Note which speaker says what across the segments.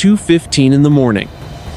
Speaker 1: 2:15 in the morning.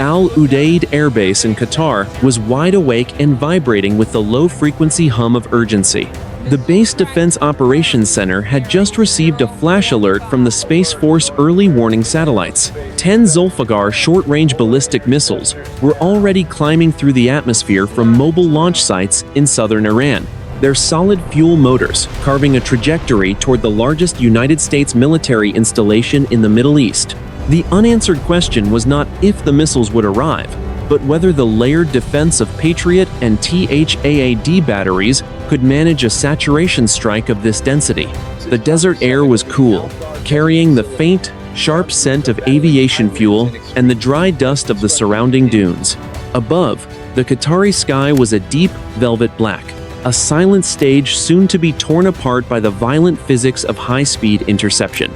Speaker 1: Al Udeid Air Base in Qatar was wide awake and vibrating with the low-frequency hum of urgency. The Base Defense Operations Center had just received a flash alert from the Space Force early warning satellites. 10 Zolfaghar short-range ballistic missiles were already climbing through the atmosphere from mobile launch sites in southern Iran, their solid-fuel motors carving a trajectory toward the largest United States military installation in the Middle East. The unanswered question was not if the missiles would arrive, but whether the layered defense of Patriot and THAAD batteries could manage a saturation strike of this density. The desert air was cool, carrying the faint, sharp scent of aviation fuel and the dry dust of the surrounding dunes. Above, the Qatari sky was a deep, velvet black, a silent stage soon to be torn apart by the violent physics of high-speed interception.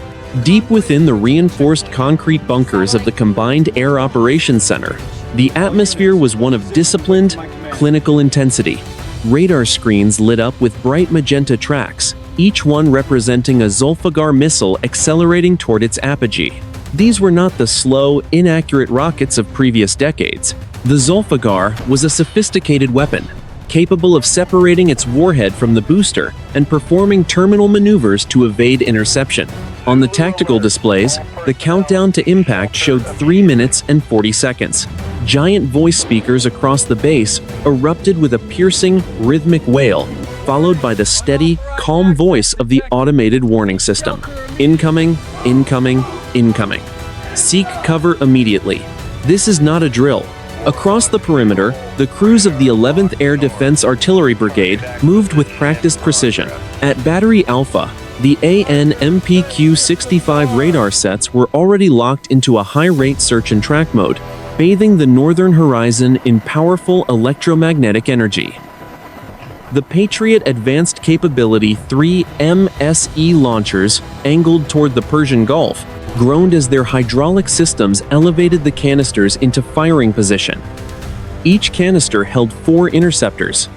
Speaker 1: Deep within the reinforced concrete bunkers of the Combined Air Operations Center, the atmosphere was one of disciplined, clinical intensity. Radar screens lit up with bright magenta tracks, each one representing a Zolfaghar missile accelerating toward its apogee. These were not the slow, inaccurate rockets of previous decades. The Zolfaghar was a sophisticated weapon, capable of separating its warhead from the booster and performing terminal maneuvers to evade interception. On the tactical displays, the countdown to impact showed 3 minutes and 40 seconds. Giant voice speakers across the base erupted with a piercing, rhythmic wail, followed by the steady, calm voice of the automated warning system. Incoming, incoming, incoming. Seek cover immediately. This is not a drill. Across the perimeter, the crews of the 11th Air Defense Artillery Brigade moved with practiced precision. At Battery Alpha, the AN/MPQ-65 radar sets were already locked into a high-rate search and track mode, bathing the northern horizon in powerful electromagnetic energy. The Patriot Advanced Capability 3 MSE launchers, angled toward the Persian Gulf, groaned as their hydraulic systems elevated the canisters into firing position. Each canister held 4 interceptors,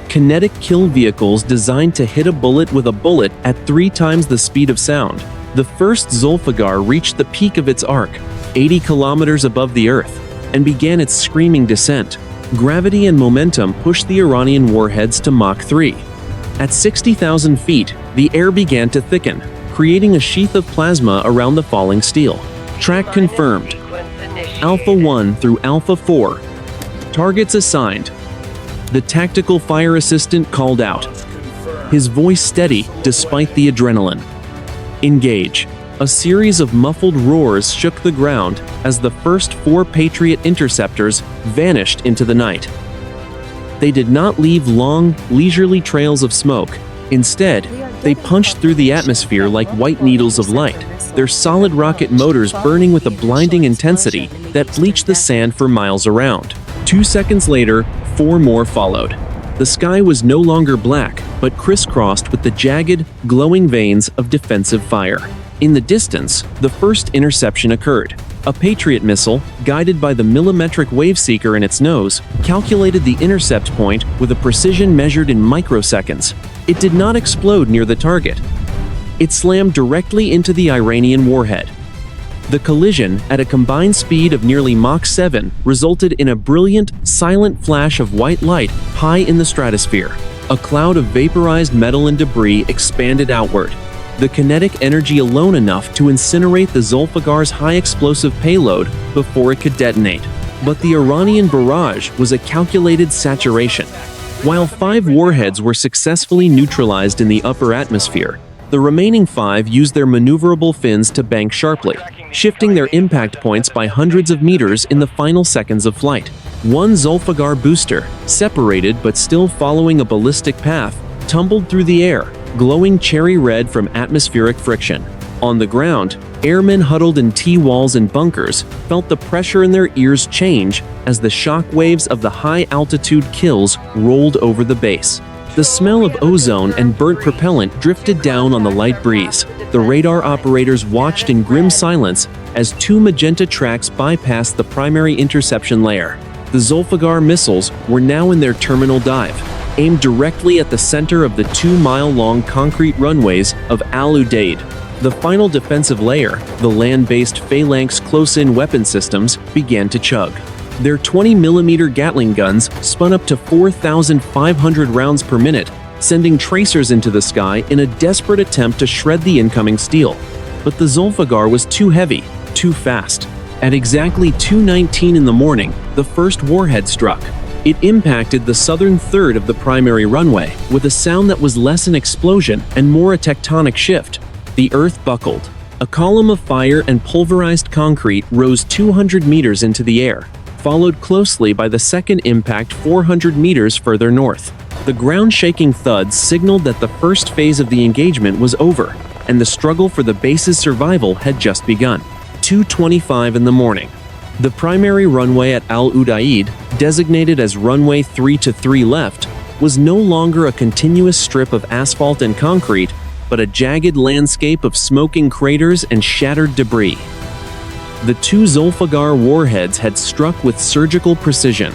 Speaker 1: kinetic kill vehicles designed to hit a bullet with a bullet at 3 times the speed of sound. The first Zolfaghar reached the peak of its arc, 80 kilometers above the Earth, and began its screaming descent. Gravity and momentum pushed the Iranian warheads to Mach 3. At 60,000 feet, the air began to thicken, creating a sheath of plasma around the falling steel. Track confirmed. Alpha 1 through Alpha 4. Targets assigned. The tactical fire assistant called out, his voice steady despite the adrenaline. Engage. A series of muffled roars shook the ground as the first 4 Patriot interceptors vanished into the night. They did not leave long, leisurely trails of smoke. Instead, they punched through the atmosphere like white needles of light, their solid rocket motors burning with a blinding intensity that bleached the sand for miles around. 2 seconds later, 4 more followed. The sky was no longer black, but crisscrossed with the jagged, glowing veins of defensive fire. In the distance, the first interception occurred. A Patriot missile, guided by the millimetric wave seeker in its nose, calculated the intercept point with a precision measured in microseconds. It did not explode near the target. It slammed directly into the Iranian warhead. The collision, at a combined speed of nearly Mach 7, resulted in a brilliant, silent flash of white light high in the stratosphere. A cloud of vaporized metal and debris expanded outward, the kinetic energy alone enough to incinerate the Zolfaghar's high-explosive payload before it could detonate. But the Iranian barrage was a calculated saturation. While 5 warheads were successfully neutralized in the upper atmosphere, the remaining 5 used their maneuverable fins to bank sharply, shifting their impact points by hundreds of meters in the final seconds of flight. One Zolfaghar booster, separated but still following a ballistic path, tumbled through the air, glowing cherry red from atmospheric friction. On the ground, airmen huddled in T-walls and bunkers felt the pressure in their ears change as the shock waves of the high-altitude kills rolled over the base. The smell of ozone and burnt propellant drifted down on the light breeze. The radar operators watched in grim silence as 2 magenta tracks bypassed the primary interception layer. The Zolfaghar missiles were now in their terminal dive, aimed directly at the center of the 2-mile-long concrete runways of Al Udeid. The final defensive layer, the land-based phalanx close-in weapon systems, began to chug. Their 20mm Gatling guns spun up to 4,500 rounds per minute, sending tracers into the sky in a desperate attempt to shred the incoming steel. But the Zolfaghar was too heavy, too fast. At exactly 2:19 in the morning, the first warhead struck. It impacted the southern third of the primary runway, with a sound that was less an explosion and more a tectonic shift. The earth buckled. A column of fire and pulverized concrete rose 200 meters into the air, followed closely by the second impact 400 meters further north. The ground-shaking thuds signaled that the first phase of the engagement was over, and the struggle for the base's survival had just begun. 2:25 in the morning. The primary runway at Al Udeid, designated as runway 3 left, was no longer a continuous strip of asphalt and concrete, but a jagged landscape of smoking craters and shattered debris. The two Zolfaghar warheads had struck with surgical precision,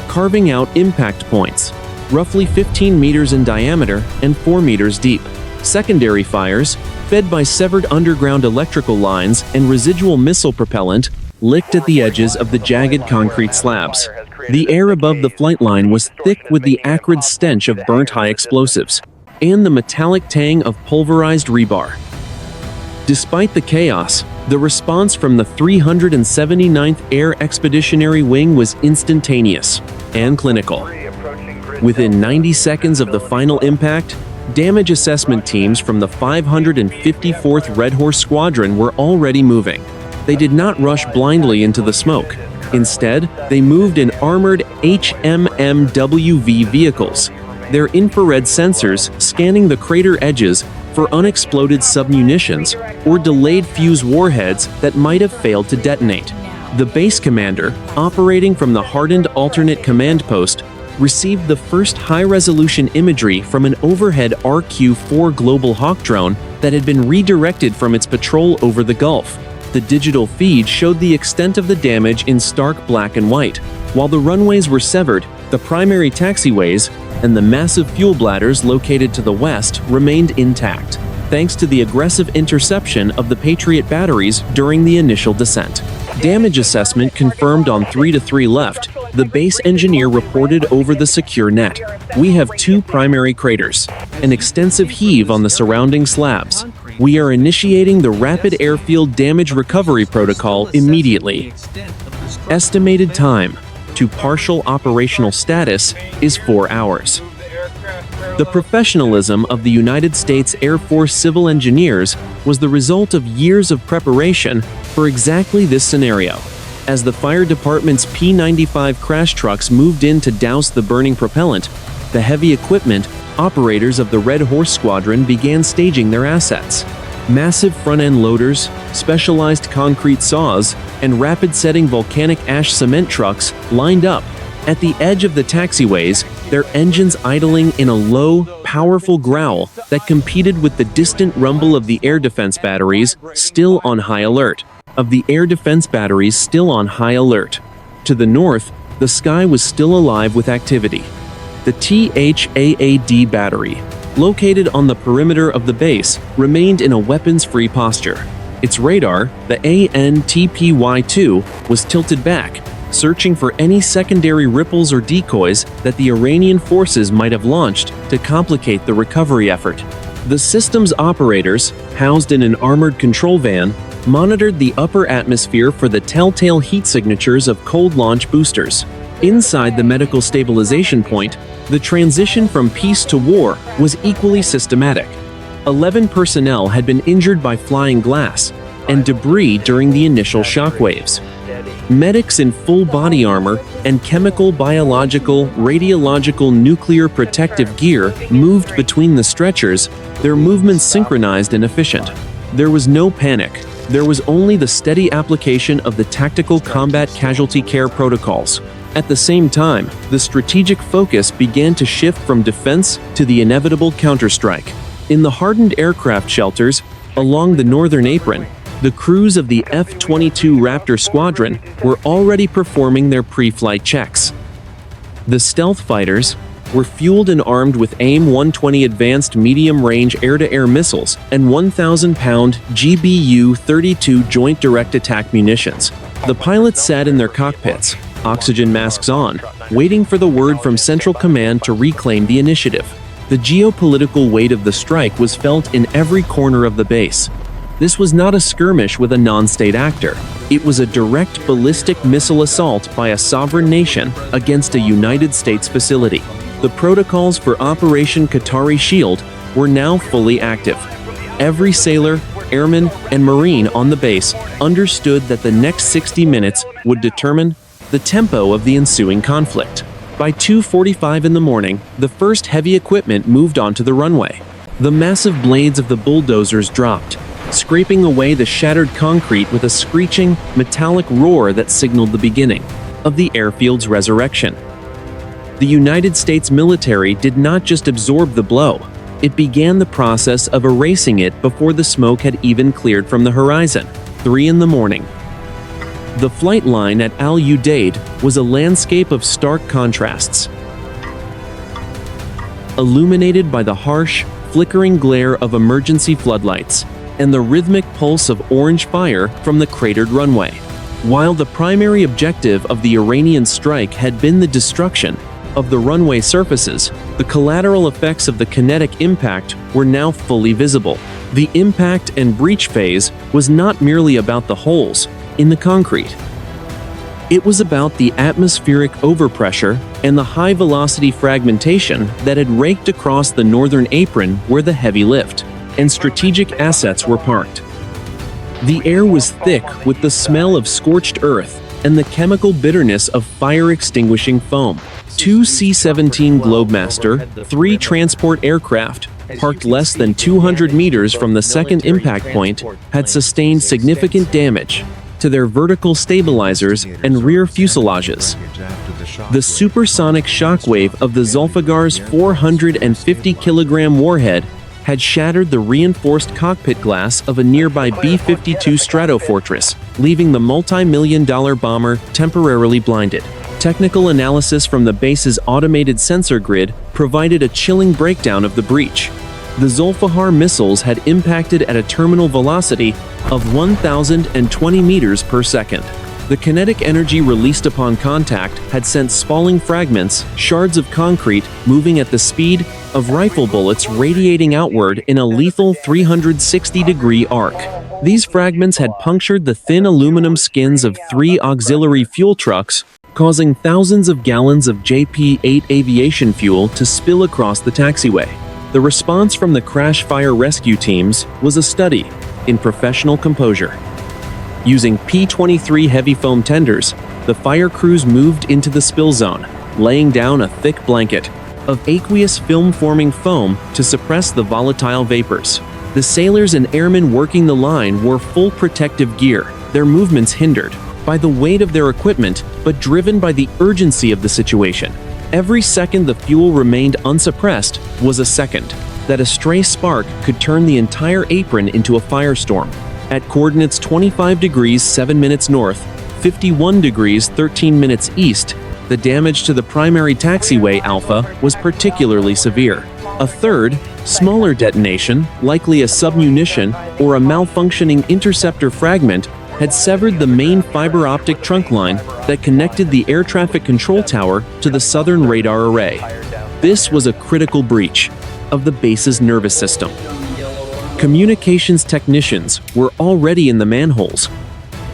Speaker 1: carving out impact points, roughly 15 meters in diameter and 4 meters deep. Secondary fires, fed by severed underground electrical lines and residual missile propellant, licked at the edges of the jagged concrete slabs. The air above the flight line was thick with the acrid stench of burnt high explosives and the metallic tang of pulverized rebar. Despite the chaos, the response from the 379th Air Expeditionary Wing was instantaneous and clinical. Within 90 seconds of the final impact, damage assessment teams from the 554th Red Horse Squadron were already moving. They did not rush blindly into the smoke. Instead, they moved in armored HMMWV vehicles, their infrared sensors scanning the crater edges for unexploded submunitions or delayed fuse warheads that might have failed to detonate. The base commander, operating from the hardened alternate command post, received the first high-resolution imagery from an overhead RQ-4 Global Hawk drone that had been redirected from its patrol over the Gulf. The digital feed showed the extent of the damage in stark black and white. While the runways were severed, the primary taxiways and the massive fuel bladders located to the west remained intact, thanks to the aggressive interception of the Patriot batteries during the initial descent. Damage assessment confirmed on 3 left. The base engineer reported over the secure net. We have 2 primary craters, an extensive heave on the surrounding slabs. We are initiating the Rapid Airfield Damage Recovery Protocol immediately. Estimated time to partial operational status is 4 hours. The professionalism of the United States Air Force civil engineers was the result of years of preparation for exactly this scenario. As the fire department's P-95 crash trucks moved in to douse the burning propellant, the heavy equipment operators of the Red Horse Squadron began staging their assets. Massive front-end loaders, specialized concrete saws, and rapid-setting volcanic ash cement trucks lined up at the edge of the taxiways, their engines idling in a low, powerful growl that competed with the distant rumble of the air defense batteries still on high alert. To the north, the sky was still alive with activity. The THAAD battery, located on the perimeter of the base, remained in a weapons-free posture. Its radar, the ANTPY-2, was tilted back, searching for any secondary ripples or decoys that the Iranian forces might have launched to complicate the recovery effort. The system's operators, housed in an armored control van, monitored the upper atmosphere for the telltale heat signatures of cold launch boosters. Inside the medical stabilization point, the transition from peace to war was equally systematic. 11 personnel had been injured by flying glass and debris during the initial shockwaves. Medics in full body armor and chemical, biological, radiological, nuclear protective gear moved between the stretchers, their movements synchronized and efficient. There was no panic. There was only the steady application of the tactical combat casualty care protocols. At the same time, the strategic focus began to shift from defense to the inevitable counterstrike. In the hardened aircraft shelters along the northern apron, the crews of the F-22 Raptor squadron were already performing their pre-flight checks. The stealth fighters, were fueled and armed with AIM-120 advanced medium-range air-to-air missiles and 1,000-pound GBU-32 Joint Direct Attack munitions. The pilots sat in their cockpits, oxygen masks on, waiting for the word from Central Command to reclaim the initiative. The geopolitical weight of the strike was felt in every corner of the base. This was not a skirmish with a non-state actor. It was a direct ballistic missile assault by a sovereign nation against a United States facility. The protocols for Operation Qatari Shield were now fully active. Every sailor, airman, and Marine on the base understood that the next 60 minutes would determine the tempo of the ensuing conflict. By 2:45 in the morning, the first heavy equipment moved onto the runway. The massive blades of the bulldozers dropped, scraping away the shattered concrete with a screeching, metallic roar that signaled the beginning of the airfield's resurrection. The United States military did not just absorb the blow, it began the process of erasing it before the smoke had even cleared from the horizon. 3 in the morning. The flight line at Al Udeid was a landscape of stark contrasts. Illuminated by the harsh, flickering glare of emergency floodlights and the rhythmic pulse of orange fire from the cratered runway. While the primary objective of the Iranian strike had been the destruction of the runway surfaces, the collateral effects of the kinetic impact were now fully visible. The impact and breach phase was not merely about the holes in the concrete. It was about the atmospheric overpressure and the high-velocity fragmentation that had raked across the northern apron where the heavy lift and strategic assets were parked. The air was thick with the smell of scorched earth and the chemical bitterness of fire-extinguishing foam. 2 C-17 Globemaster, 3 transport aircraft, parked less than 200 meters from the second impact point, had sustained significant damage to their vertical stabilizers and rear fuselages. The supersonic shockwave of the Zolfaghar's 450-kilogram warhead had shattered the reinforced cockpit glass of a nearby B-52 Stratofortress, leaving the multi-million-dollar bomber temporarily blinded. Technical analysis from the base's automated sensor grid provided a chilling breakdown of the breach. The Zolfaghar missiles had impacted at a terminal velocity of 1,020 meters per second. The kinetic energy released upon contact had sent spalling fragments, shards of concrete, moving at the speed of rifle bullets radiating outward in a lethal 360-degree arc. These fragments had punctured the thin aluminum skins of 3 auxiliary fuel trucks, causing thousands of gallons of JP-8 aviation fuel to spill across the taxiway. The response from the crash fire rescue teams was a study in professional composure. Using P-23 heavy foam tenders, the fire crews moved into the spill zone, laying down a thick blanket of aqueous film-forming foam to suppress the volatile vapors. The sailors and airmen working the line wore full protective gear, their movements hindered by the weight of their equipment, but driven by the urgency of the situation. Every second the fuel remained unsuppressed was a second that a stray spark could turn the entire apron into a firestorm. At coordinates 25 degrees 7 minutes north, 51 degrees 13 minutes east, the damage to the primary taxiway Alpha was particularly severe. A third, smaller detonation, likely a submunition or a malfunctioning interceptor fragment, had severed the main fiber optic trunk line that connected the air traffic control tower to the southern radar array. This was a critical breach of the base's nervous system. Communications technicians were already in the manholes,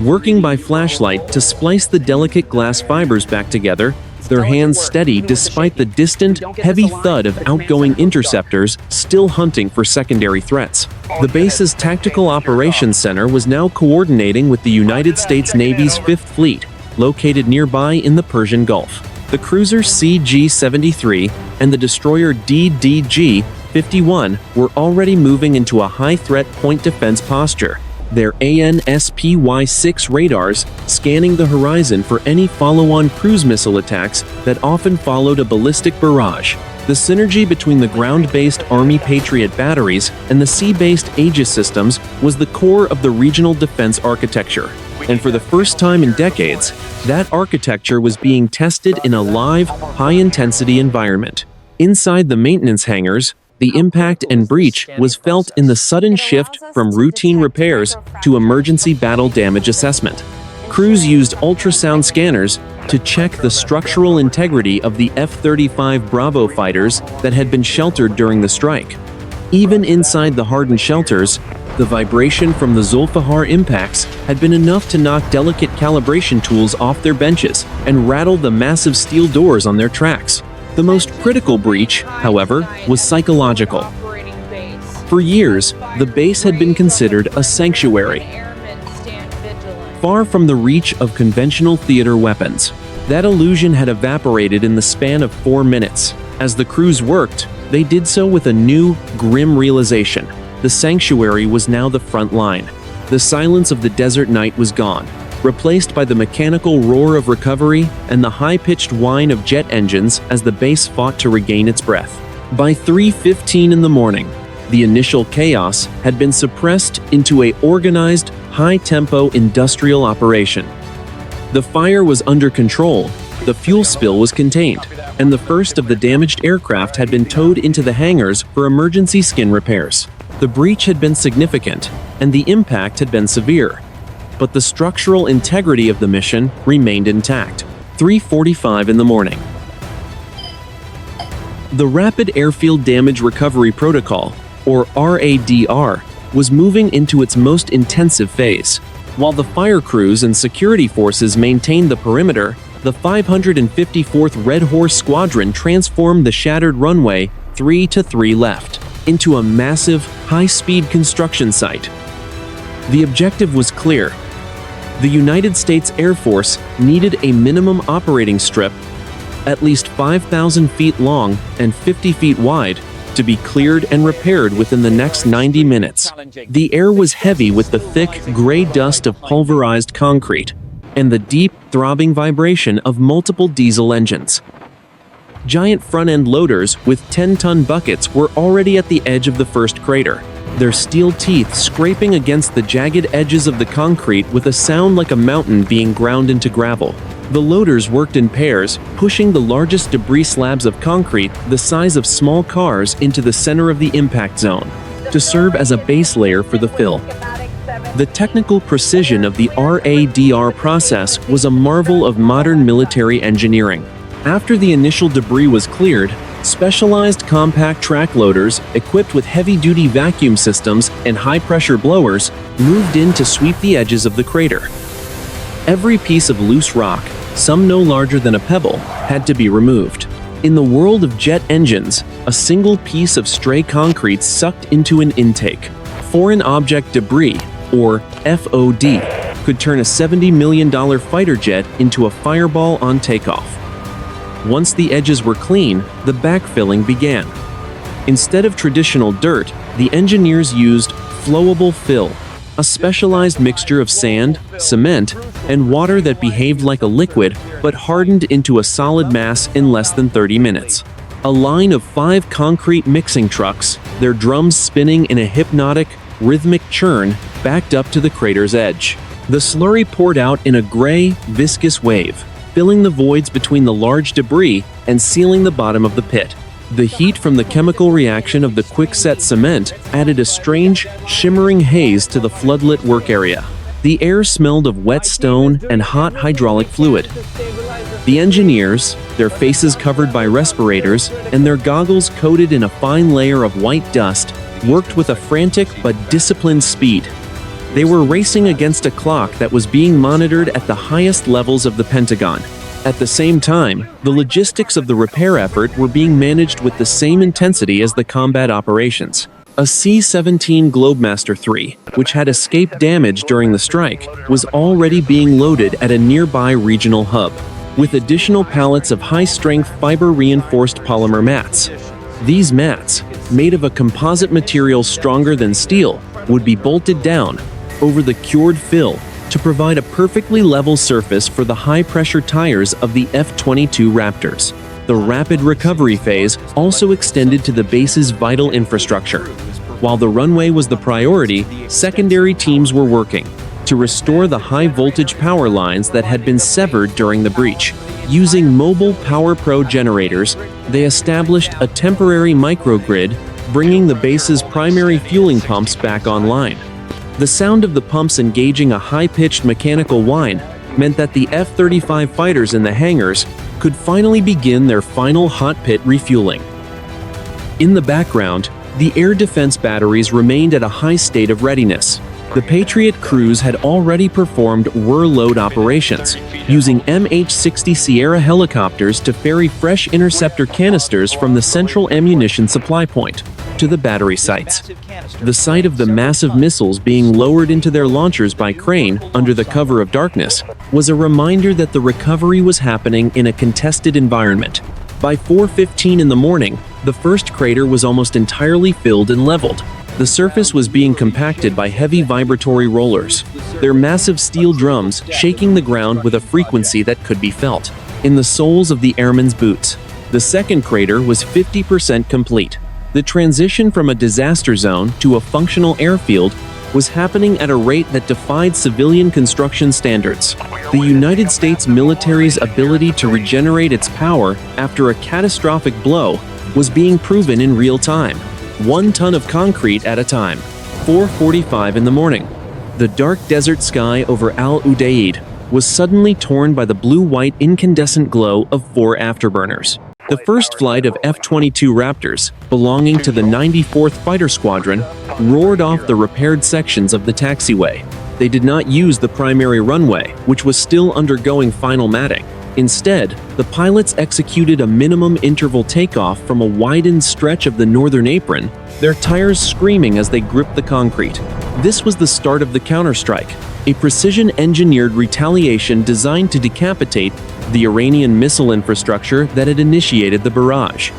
Speaker 1: working by flashlight to splice the delicate glass fibers back together, their hands steady despite the distant, heavy thud of outgoing interceptors still hunting for secondary threats. The base's Tactical Operations Center was now coordinating with the United States Navy's 5th Fleet, located nearby in the Persian Gulf. The cruiser CG-73 and the destroyer DDG-51 were already moving into a high-threat point defense posture, their ANSPY-6 radars scanning the horizon for any follow-on cruise missile attacks that often followed a ballistic barrage. The synergy between the ground-based Army Patriot batteries and the sea-based Aegis systems was the core of the regional defense architecture. And for the first time in decades, that architecture was being tested in a live, high-intensity environment. Inside the maintenance hangars, the impact and breach was felt in the sudden shift from routine repairs to emergency battle damage assessment. Crews used ultrasound scanners to check the structural integrity of the F-35 Bravo fighters that had been sheltered during the strike. Even inside the hardened shelters, the vibration from the Zolfaghar impacts had been enough to knock delicate calibration tools off their benches and rattle the massive steel doors on their tracks. The most critical breach, however, was psychological. For years, the base had been considered a sanctuary, far from the reach of conventional theater weapons. That illusion had evaporated in the span of 4 minutes. As the crews worked, they did so with a new, grim realization. The sanctuary was now the front line. The silence of the desert night was gone, replaced by the mechanical roar of recovery and the high-pitched whine of jet engines as the base fought to regain its breath. By 3:15 in the morning, the initial chaos had been suppressed into a organized, high-tempo industrial operation. The fire was under control, the fuel spill was contained, and the first of the damaged aircraft had been towed into the hangars for emergency skin repairs. The breach had been significant, and the impact had been severe, but the structural integrity of the mission remained intact. 3:45 in the morning. The Rapid Airfield Damage Recovery Protocol, or RADR, was moving into its most intensive phase. While the fire crews and security forces maintained the perimeter, the 554th Red Horse Squadron transformed the shattered runway 3-3 left into a massive, high-speed construction site. The objective was clear. The United States Air Force needed a minimum operating strip, at least 5,000 feet long and 50 feet wide, to be cleared and repaired within the next 90 minutes. The air was heavy with the thick, gray dust of pulverized concrete and the deep, throbbing vibration of multiple diesel engines. Giant front-end loaders with 10-ton buckets were already at the edge of the first crater, their steel teeth scraping against the jagged edges of the concrete with a sound like a mountain being ground into gravel. The loaders worked in pairs, pushing the largest debris slabs of concrete the size of small cars into the center of the impact zone, to serve as a base layer for the fill. The technical precision of the RADR process was a marvel of modern military engineering. After the initial debris was cleared, specialized compact track loaders equipped with heavy-duty vacuum systems and high-pressure blowers moved in to sweep the edges of the crater. Every piece of loose rock, some no larger than a pebble, had to be removed. In the world of jet engines, a single piece of stray concrete sucked into an intake. Foreign object debris, or FOD, could turn a $70 million fighter jet into a fireball on takeoff. Once the edges were clean, the backfilling began. Instead of traditional dirt, the engineers used flowable fill, a specialized mixture of sand, cement, and water that behaved like a liquid but hardened into a solid mass in less than 30 minutes. A line of 5 concrete mixing trucks, their drums spinning in a hypnotic, rhythmic churn, backed up to the crater's edge. The slurry poured out in a gray, viscous wave, filling the voids between the large debris and sealing the bottom of the pit. The heat from the chemical reaction of the quickset cement added a strange, shimmering haze to the floodlit work area. The air smelled of wet stone and hot hydraulic fluid. The engineers, their faces covered by respirators and their goggles coated in a fine layer of white dust, worked with a frantic but disciplined speed. They were racing against a clock that was being monitored at the highest levels of the Pentagon. At the same time, the logistics of the repair effort were being managed with the same intensity as the combat operations. A C-17 Globemaster III, which had escaped damage during the strike, was already being loaded at a nearby regional hub, with additional pallets of high-strength fiber-reinforced polymer mats. These mats, made of a composite material stronger than steel, would be bolted down over the cured fill to provide a perfectly level surface for the high-pressure tires of the F-22 Raptors. The rapid recovery phase also extended to the base's vital infrastructure. While the runway was the priority, secondary teams were working. to restore the high-voltage power lines that had been severed during the breach. Using mobile Power Pro generators, they established a temporary microgrid, bringing the base's primary fueling pumps back online. The sound of the pumps engaging a high-pitched mechanical whine meant that the F-35 fighters in the hangars could finally begin their final hot pit refueling. In the background, the air defense batteries remained at a high state of readiness. The Patriot crews had already performed whirl-load operations, using MH-60 Sierra helicopters to ferry fresh interceptor canisters from the central ammunition supply point to the battery sites. The sight of the massive missiles being lowered into their launchers by crane under the cover of darkness was a reminder that the recovery was happening in a contested environment. By 4:15 in the morning, the first crater was almost entirely filled and leveled. The surface was being compacted by heavy vibratory rollers, their massive steel drums shaking the ground with a frequency that could be felt in the soles of the airmen's boots. The second crater was 50% complete. The transition from a disaster zone to a functional airfield was happening at a rate that defied civilian construction standards. The United States military's ability to regenerate its power after a catastrophic blow was being proven in real time. 1 ton of concrete at a time. 4:45 in the morning. The dark desert sky over Al Udeid was suddenly torn by the blue-white incandescent glow of 4 afterburners. The first flight of F-22 Raptors, belonging to the 94th Fighter Squadron, roared off the repaired sections of the taxiway. They did not use the primary runway, which was still undergoing final matting. Instead, the pilots executed a minimum interval takeoff from a widened stretch of the northern apron, their tires screaming as they gripped the concrete. This was the start of the counterstrike, a precision-engineered retaliation designed to decapitate the Iranian missile infrastructure that had initiated the barrage.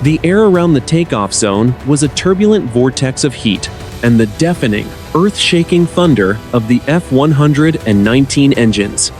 Speaker 1: The air around the takeoff zone was a turbulent vortex of heat, and the deafening, earth-shaking thunder of the F-119 engines.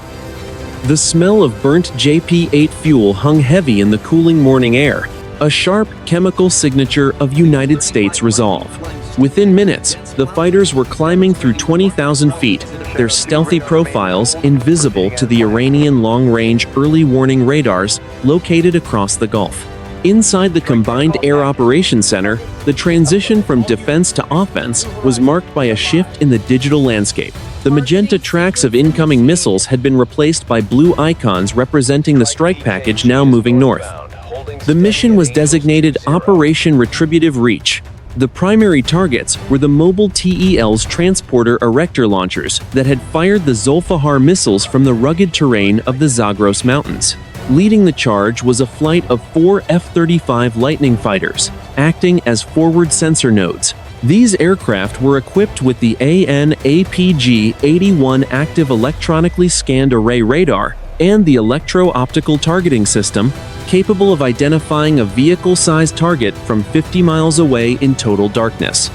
Speaker 1: The smell of burnt JP-8 fuel hung heavy in the cooling morning air, a sharp chemical signature of United States resolve. Within minutes, the fighters were climbing through 20,000 feet, their stealthy profiles invisible to the Iranian long-range early warning radars located across the Gulf. Inside the Combined Air Operations Center, the transition from defense to offense was marked by a shift in the digital landscape. The magenta tracks of incoming missiles had been replaced by blue icons representing the strike package now moving north. The mission was designated Operation Retributive Reach. The primary targets were the mobile TEL's transporter erector launchers that had fired the Zolfaghar missiles from the rugged terrain of the Zagros Mountains. Leading the charge was a flight of 4 F-35 Lightning fighters, acting as forward sensor nodes. These aircraft were equipped with the AN/APG-81 active electronically scanned array radar and the electro-optical targeting system, capable of identifying a vehicle-sized target from 50 miles away in total darkness.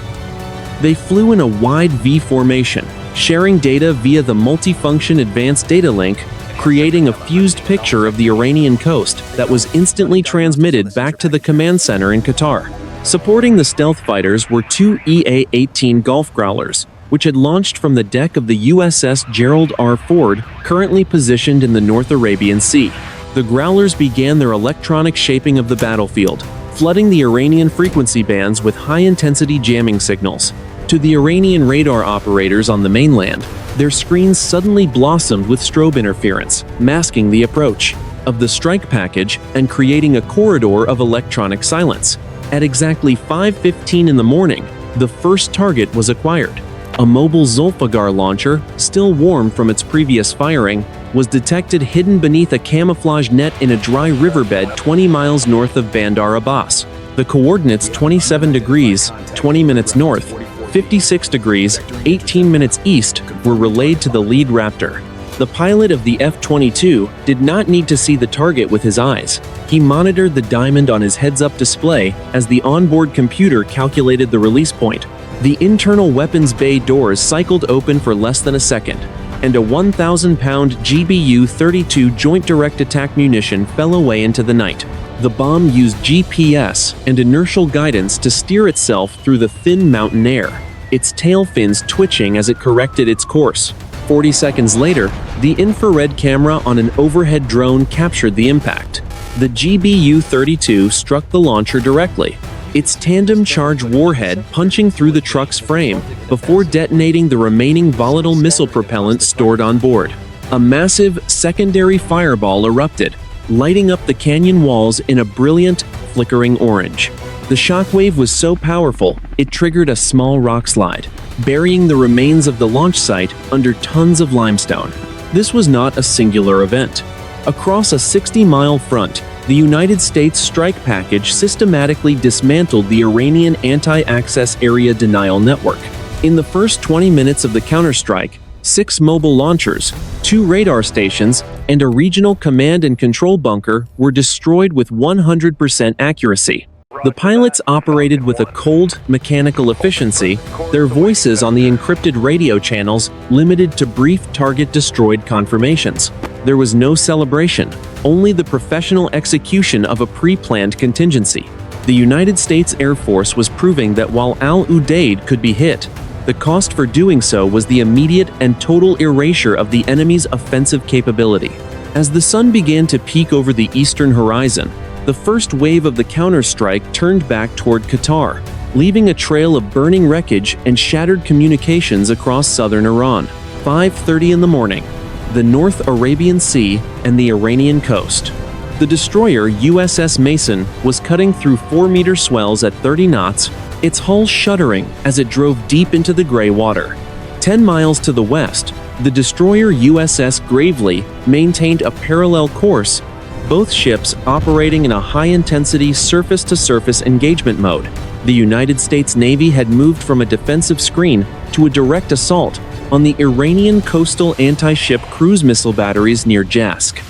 Speaker 1: They flew in a wide V formation, sharing data via the multifunction advanced data link, creating a fused picture of the Iranian coast that was instantly transmitted back to the command center in Qatar. Supporting the stealth fighters were 2 EA-18 Gulf Growlers, which had launched from the deck of the USS Gerald R. Ford, currently positioned in the North Arabian Sea. The Growlers began their electronic shaping of the battlefield, flooding the Iranian frequency bands with high-intensity jamming signals. To the Iranian radar operators on the mainland, their screens suddenly blossomed with strobe interference, masking the approach of the strike package and creating a corridor of electronic silence. At exactly 5:15 in the morning, the first target was acquired. A mobile Zolfaghar launcher, still warm from its previous firing, was detected hidden beneath a camouflage net in a dry riverbed 20 miles north of Bandar Abbas. The coordinates 27 degrees, 20 minutes north, 56 degrees, 18 minutes east were relayed to the lead Raptor. The pilot of the F-22 did not need to see the target with his eyes. He monitored the diamond on his heads-up display as the onboard computer calculated the release point. The internal weapons bay doors cycled open for less than a second, and a 1,000-pound GBU-32 Joint Direct Attack munition fell away into the night. The bomb used GPS and inertial guidance to steer itself through the thin mountain air, its tail fins twitching as it corrected its course. 40 seconds later, the infrared camera on an overhead drone captured the impact. The GBU-32 struck the launcher directly, its tandem charge warhead punching through the truck's frame before detonating the remaining volatile missile propellant stored on board. A massive secondary fireball erupted, lighting up the canyon walls in a brilliant, flickering orange. The shockwave was so powerful, it triggered a small rock slide, burying the remains of the launch site under tons of limestone. This was not a singular event. Across a 60-mile front, the United States strike package systematically dismantled the Iranian anti-access area denial network. In the first 20 minutes of the counterstrike, 6 mobile launchers, 2 radar stations, and a regional command and control bunker were destroyed with 100% accuracy. The pilots operated with a cold, mechanical efficiency, their voices on the encrypted radio channels limited to brief target-destroyed confirmations. There was no celebration, only the professional execution of a pre-planned contingency. The United States Air Force was proving that while Al-Udeid could be hit, the cost for doing so was the immediate and total erasure of the enemy's offensive capability. As the sun began to peak over the eastern horizon, the first wave of the counterstrike turned back toward QATAR, leaving a trail of burning wreckage and shattered communications across southern Iran. 5:30 in the morning, the North Arabian Sea and the Iranian coast. The destroyer USS Mason was cutting through 4-meter swells at 30 knots, its hull shuddering as it drove deep into the gray water. 10 miles to the west, the destroyer USS Gravely maintained a parallel course, both ships operating in a high-intensity surface-to-surface engagement mode. The United States Navy had moved from a defensive screen to a direct assault on the Iranian coastal anti-ship cruise missile batteries near Jask.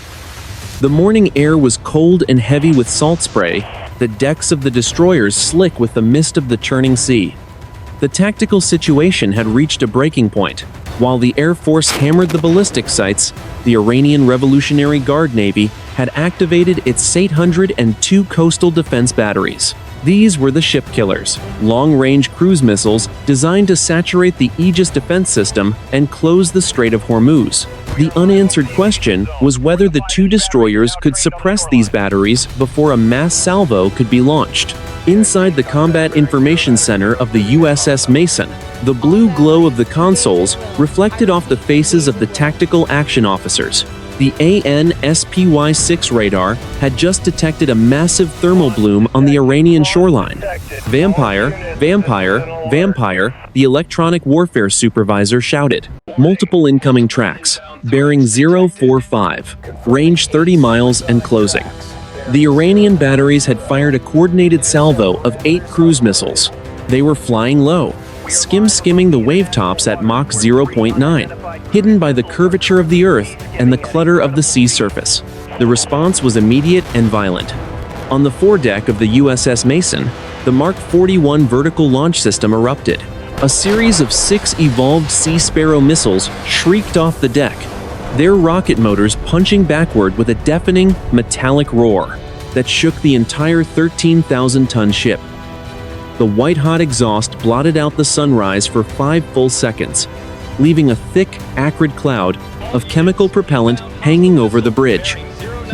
Speaker 1: The morning air was cold and heavy with salt spray, the decks of the destroyers slick with the mist of the churning sea. The tactical situation had reached a breaking point. While the Air Force hammered the ballistic sites, the Iranian Revolutionary Guard Navy had activated its 802 coastal defense batteries. These were the ship killers, long-range cruise missiles designed to saturate the Aegis defense system and close the Strait of Hormuz. The unanswered question was whether the 2 destroyers could suppress these batteries before a mass salvo could be launched. Inside the Combat Information Center of the USS Mason, the blue glow of the consoles reflected off the faces of the tactical action officers. The AN/SPY-6 radar had just detected a massive thermal bloom on the Iranian shoreline. Vampire, vampire, vampire, the electronic warfare supervisor shouted. Multiple incoming tracks, bearing 045, range 30 miles and closing. The Iranian batteries had fired a coordinated salvo of 8 cruise missiles. They were flying low, skimming the wavetops at Mach 0.9, hidden by the curvature of the Earth and the clutter of the sea surface. The response was immediate and violent. On the foredeck of the USS Mason, the Mark 41 vertical launch system erupted. A series of 6 evolved Sea Sparrow missiles shrieked off the deck, their rocket motors punching backward with a deafening, metallic roar that shook the entire 13,000-ton ship. The white-hot exhaust blotted out the sunrise for 5 full seconds, leaving a thick, acrid cloud of chemical propellant hanging over the bridge.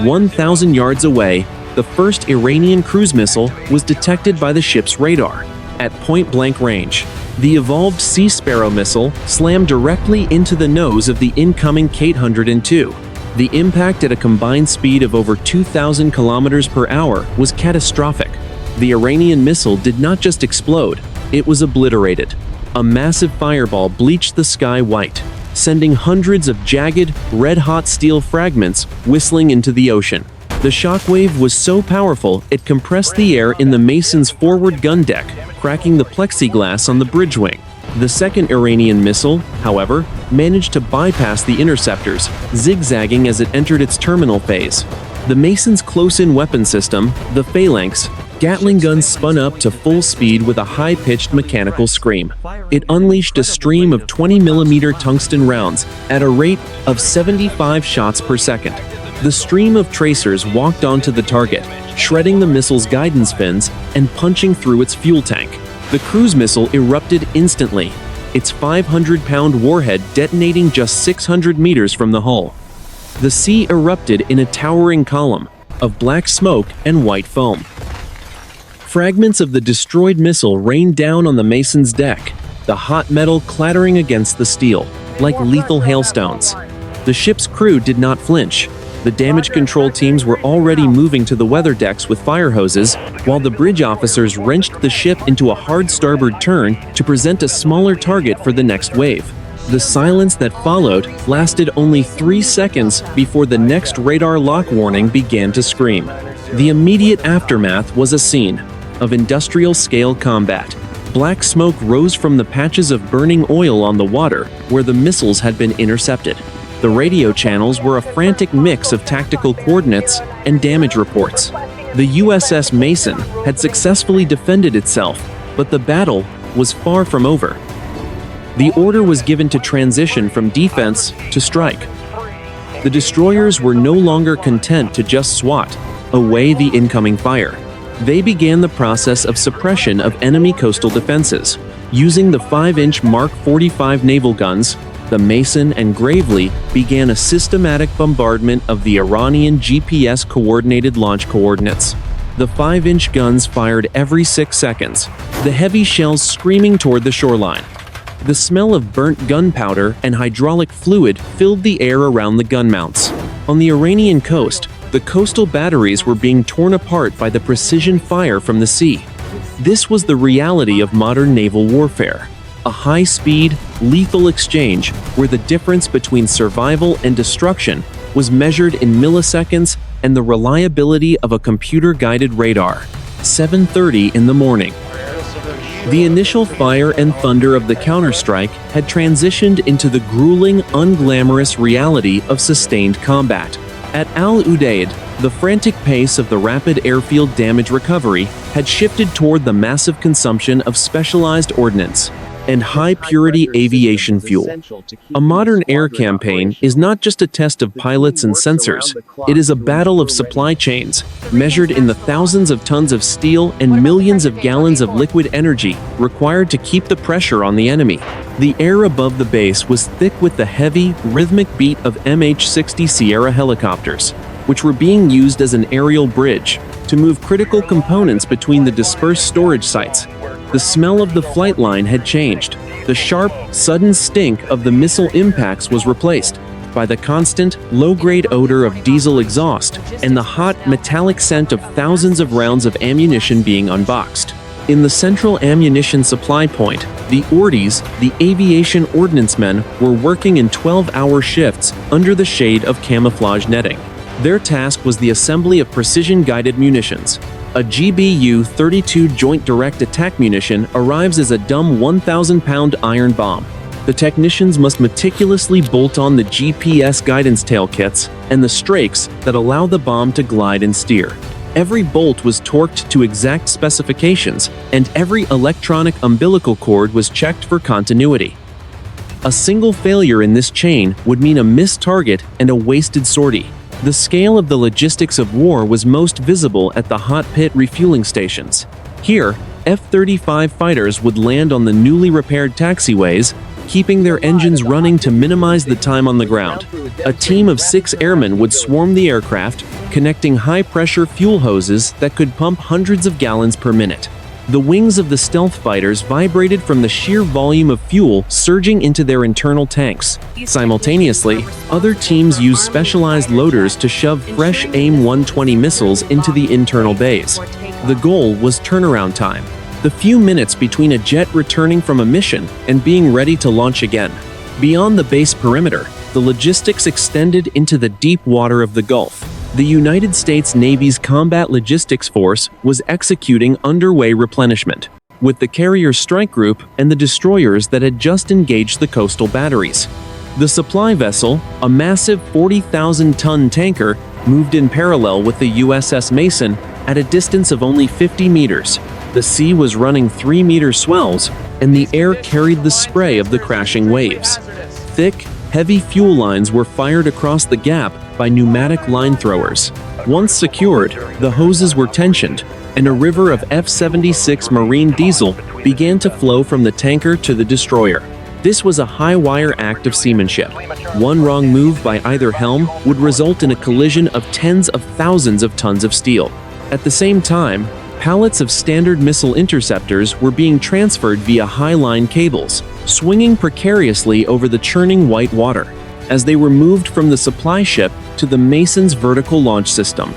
Speaker 1: 1,000 yards away, the first Iranian cruise missile was detected by the ship's radar. At point-blank range, the evolved Sea Sparrow missile slammed directly into the nose of the incoming QATAR. The impact at a combined speed of over 2,000 kilometers per hour was catastrophic. The Iranian missile did not just explode, it was obliterated. A massive fireball bleached the sky white, sending hundreds of jagged, red-hot steel fragments whistling into the ocean. The shockwave was so powerful it compressed the air in the Mason's forward gun deck, cracking the plexiglass on the bridge wing. The second Iranian missile, however, managed to bypass the interceptors, zigzagging as it entered its terminal phase. The Mason's close-in weapon system, the Phalanx, Gatling guns spun up to full speed with a high-pitched mechanical scream. It unleashed a stream of 20mm tungsten rounds at a rate of 75 shots per second. The stream of tracers walked onto the target, shredding the missile's guidance fins and punching through its fuel tank. The cruise missile erupted instantly, its 500-pound warhead detonating just 600 meters from the hull. The sea erupted in a towering column of black smoke and white foam. Fragments of the destroyed missile rained down on the Mason's deck, the hot metal clattering against the steel, like lethal hailstones. The ship's crew did not flinch. The damage control teams were already moving to the weather decks with fire hoses, while the bridge officers wrenched the ship into a hard starboard turn to present a smaller target for the next wave. The silence that followed lasted only 3 seconds before the next radar lock warning began to scream. The immediate aftermath was a scene of industrial-scale combat. Black smoke rose from the patches of burning oil on the water where the missiles had been intercepted. The radio channels were a frantic mix of tactical coordinates and damage reports. The USS Mason had successfully defended itself, but the battle was far from over. The order was given to transition from defense to strike. The destroyers were no longer content to just swat away the incoming fire. They began the process of suppression of enemy coastal defenses. Using the 5-inch Mark 45 naval guns, the Mason and Gravely began a systematic bombardment of the Iranian GPS-coordinated launch coordinates. The 5-inch guns fired every 6 seconds, the heavy shells screaming toward the shoreline. The smell of burnt gunpowder and hydraulic fluid filled the air around the gun mounts. On the Iranian coast, the coastal batteries were being torn apart by the precision fire from the sea. This was the reality of modern naval warfare. A high-speed, lethal exchange where the difference between survival and destruction was measured in milliseconds and the reliability of a computer-guided radar. 7:30 in the morning. The initial fire and thunder of the counterstrike had transitioned into the grueling, unglamorous reality of sustained combat. At Al Udeid, the frantic pace of the rapid airfield damage recovery had shifted toward the massive consumption of specialized ordnance and high-purity aviation fuel. A modern air campaign is not just a test of pilots and sensors. It is a battle of supply chains, measured in the thousands of tons of steel and millions of gallons of liquid energy required to keep the pressure on the enemy. The air above the base was thick with the heavy, rhythmic beat of MH-60 Sierra helicopters, which were being used as an aerial bridge to move critical components between the dispersed storage sites. The smell of the flight line had changed. The sharp, sudden stink of the missile impacts was replaced by the constant, low-grade odor of diesel exhaust and the hot, metallic scent of thousands of rounds of ammunition being unboxed. In the central ammunition supply point, the Ordies, the aviation ordnance men, were working in 12-hour shifts under the shade of camouflage netting. Their task was the assembly of precision-guided munitions. A GBU-32 Joint Direct Attack munition arrives as a dumb 1,000-pound iron bomb. The technicians must meticulously bolt on the GPS guidance tail kits and the strakes that allow the bomb to glide and steer. Every bolt was torqued to exact specifications, and every electronic umbilical cord was checked for continuity. A single failure in this chain would mean a missed target and a wasted sortie. The scale of the logistics of war was most visible at the hot pit refueling stations. Here, F-35 fighters would land on the newly repaired taxiways, keeping their engines running to minimize the time on the ground. A team of 6 airmen would swarm the aircraft, connecting high-pressure fuel hoses that could pump hundreds of gallons per minute. The wings of the stealth fighters vibrated from the sheer volume of fuel surging into their internal tanks. Simultaneously, other teams used specialized loaders to shove fresh AIM-120 missiles into the internal bays. The goal was turnaround time, the few minutes between a jet returning from a mission and being ready to launch again. Beyond the base perimeter, the logistics extended into the deep water of the Gulf. The United States Navy's Combat Logistics Force was executing underway replenishment, with the carrier strike group and the destroyers that had just engaged the coastal batteries. The supply vessel, a massive 40,000-ton tanker, moved in parallel with the USS Mason at a distance of only 50 meters. The sea was running 3-meter swells, and the air carried the spray of the crashing waves. Thick, heavy fuel lines were fired across the gap by pneumatic line throwers. Once secured, the hoses were tensioned, and a river of F-76 marine diesel began to flow from the tanker to the destroyer. This was a high-wire act of seamanship. One wrong move by either helm would result in a collision of tens of thousands of tons of steel. At the same time, pallets of standard missile interceptors were being transferred via high-line cables, swinging precariously over the churning white water, as they were moved from the supply ship to the Mason's vertical launch system.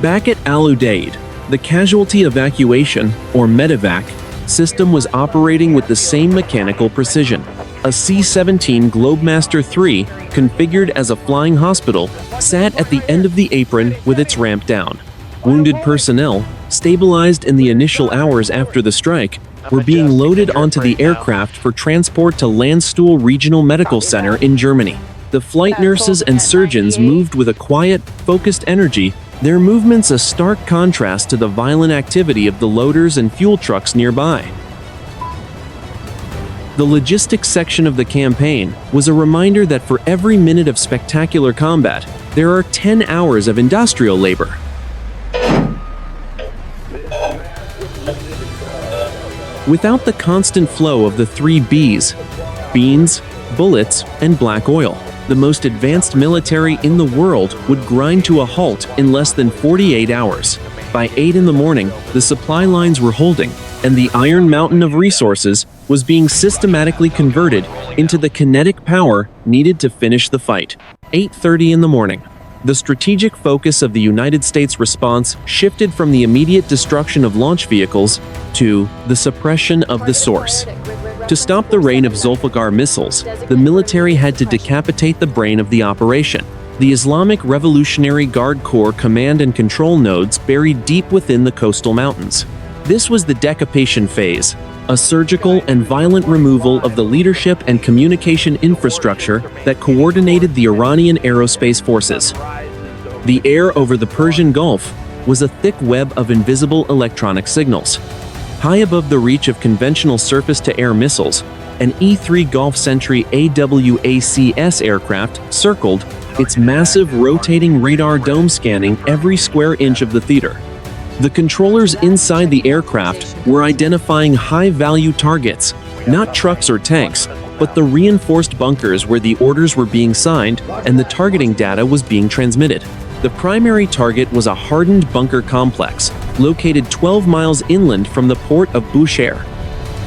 Speaker 1: Back at Al Udeid, the Casualty evacuation, or medevac, system was operating with the same mechanical precision. A C-17 Globemaster III, configured as a flying hospital, sat at the end of the apron with its ramp down. Wounded personnel, stabilized in the initial hours after the strike, were being loaded onto the aircraft for transport to Landstuhl Regional Medical Center in Germany. The flight nurses and surgeons moved with a quiet, focused energy, their movements a stark contrast to the violent activity of the loaders and fuel trucks nearby. The logistics section of the campaign was a reminder that for every minute of spectacular combat, there are 10 hours of industrial labor. Without the constant flow of the 3 Bs, beans, bullets, and black oil, the most advanced military in the world would grind to a halt in less than 48 hours. By 8 in the morning, the supply lines were holding, and the Iron Mountain of resources was being systematically converted into the kinetic power needed to finish the fight. 8:30 in the morning. The strategic focus of the United States response shifted from the immediate destruction of launch vehicles to the suppression of the source. To stop the rain of Zolfaghar missiles, the military had to decapitate the brain of the operation, the Islamic Revolutionary Guard Corps command and control nodes buried deep within the coastal mountains. This was the decapitation phase, a surgical and violent removal of the leadership and communication infrastructure that coordinated the Iranian aerospace forces. The air over the Persian Gulf was a thick web of invisible electronic signals. High above the reach of conventional surface-to-air missiles, an E-3 Gulf Sentry AWACS aircraft circled, its massive rotating radar dome scanning every square inch of the theater. The controllers inside the aircraft were identifying high-value targets, not trucks or tanks, but the reinforced bunkers where the orders were being signed and the targeting data was being transmitted. The primary target was a hardened bunker complex, located 12 miles inland from the port of Bushehr.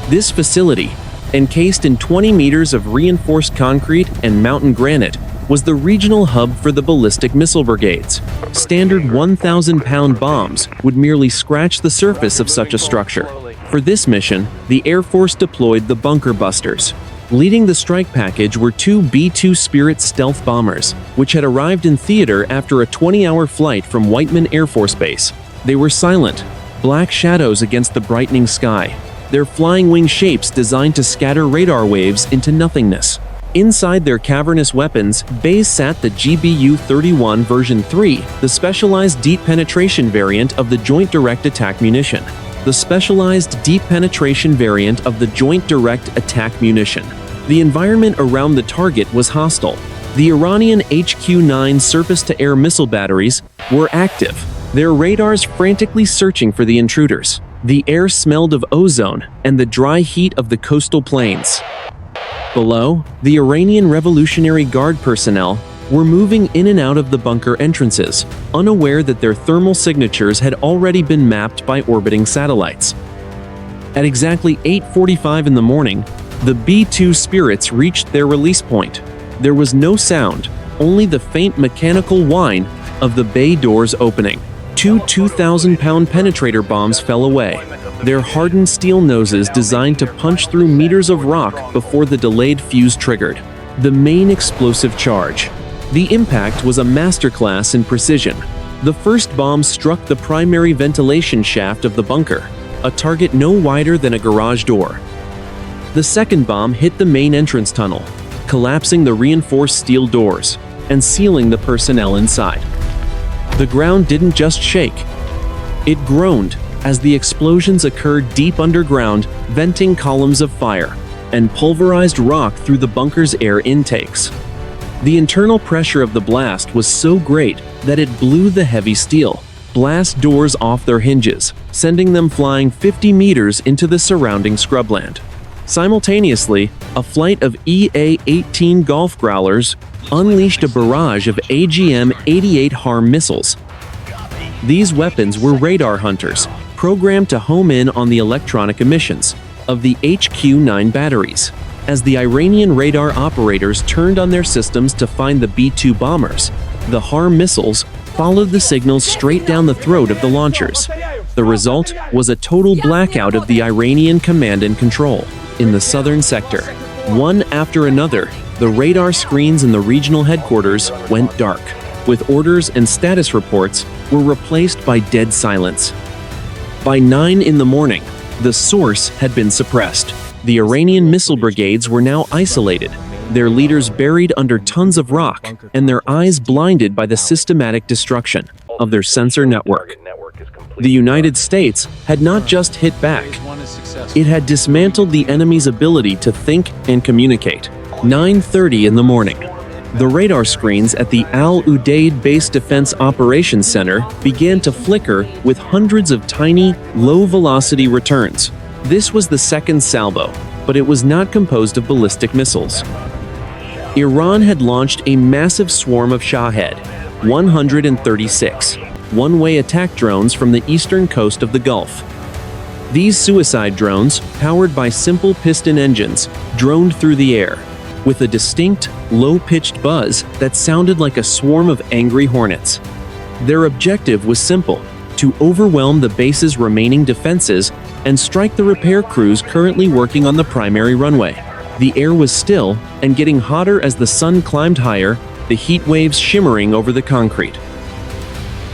Speaker 1: This facility, encased in 20 meters of reinforced concrete and mountain granite, was the regional hub for the ballistic missile brigades. Standard 1,000-pound bombs would merely scratch the surface of such a structure. For this mission, the Air Force deployed the bunker busters. Leading the strike package were 2 B-2 Spirit stealth bombers, which had arrived in theater after a 20-hour flight from Whiteman Air Force Base. They were silent, black shadows against the brightening sky, their flying wing shapes designed to scatter radar waves into nothingness. Inside their cavernous weapons bays sat the GBU-31 version 3, the specialized deep penetration variant of the Joint Direct Attack munition. The specialized deep penetration variant of the Joint Direct Attack munition. The environment around the target was hostile. The Iranian HQ-9 surface-to-air missile batteries were active, their radars frantically searching for the intruders. The air smelled of ozone and the dry heat of the coastal plains. Below, the Iranian Revolutionary Guard personnel were moving in and out of the bunker entrances, unaware that their thermal signatures had already been mapped by orbiting satellites. At exactly 8:45 in the morning, the B-2 Spirits reached their release point. There was no sound, only the faint mechanical whine of the bay doors opening. 2 2,000-pound penetrator bombs fell away, their hardened steel noses designed to punch through meters of rock before the delayed fuse triggered. The main explosive charge. The impact was a masterclass in precision. The first bomb struck the primary ventilation shaft of the bunker, a target no wider than a garage door. The second bomb hit the main entrance tunnel, collapsing the reinforced steel doors and sealing the personnel inside. The ground didn't just shake. It groaned as the explosions occurred deep underground, venting columns of fire and pulverized rock through the bunker's air intakes. The internal pressure of the blast was so great that it blew the heavy steel blast doors off their hinges, sending them flying 50 meters into the surrounding scrubland. Simultaneously, a flight of EA-18 Golf Growlers unleashed a barrage of AGM-88 HARM missiles. These weapons were radar hunters, programmed to home in on the electronic emissions of the HQ-9 batteries. As the Iranian radar operators turned on their systems to find the B-2 bombers, the HARM missiles followed the signals straight down the throat of the launchers. The result was a total blackout of the Iranian command and control. In the southern sector, one after another, the radar screens in the regional headquarters went dark, with orders and status reports were replaced by dead silence. By 9 in the morning, the source had been suppressed. The Iranian missile brigades were now isolated, their leaders buried under tons of rock, and their eyes blinded by the systematic destruction of their sensor network. The United States had not just hit back, it had dismantled the enemy's ability to think and communicate. 9:30 in the morning. The radar screens at the Udeid Base Defense Operations Center began to flicker with hundreds of tiny, low-velocity returns. This was the second salvo, but it was not composed of ballistic missiles. Iran had launched a massive swarm of Shahed, 136, one-way attack drones from the eastern coast of the Gulf. These suicide drones, powered by simple piston engines, droned through the air, with a distinct, low-pitched buzz that sounded like a swarm of angry hornets. Their objective was simple: to overwhelm the base's remaining defenses and strike the repair crews currently working on the primary runway. The air was still and getting hotter as the sun climbed higher, the heat waves shimmering over the concrete.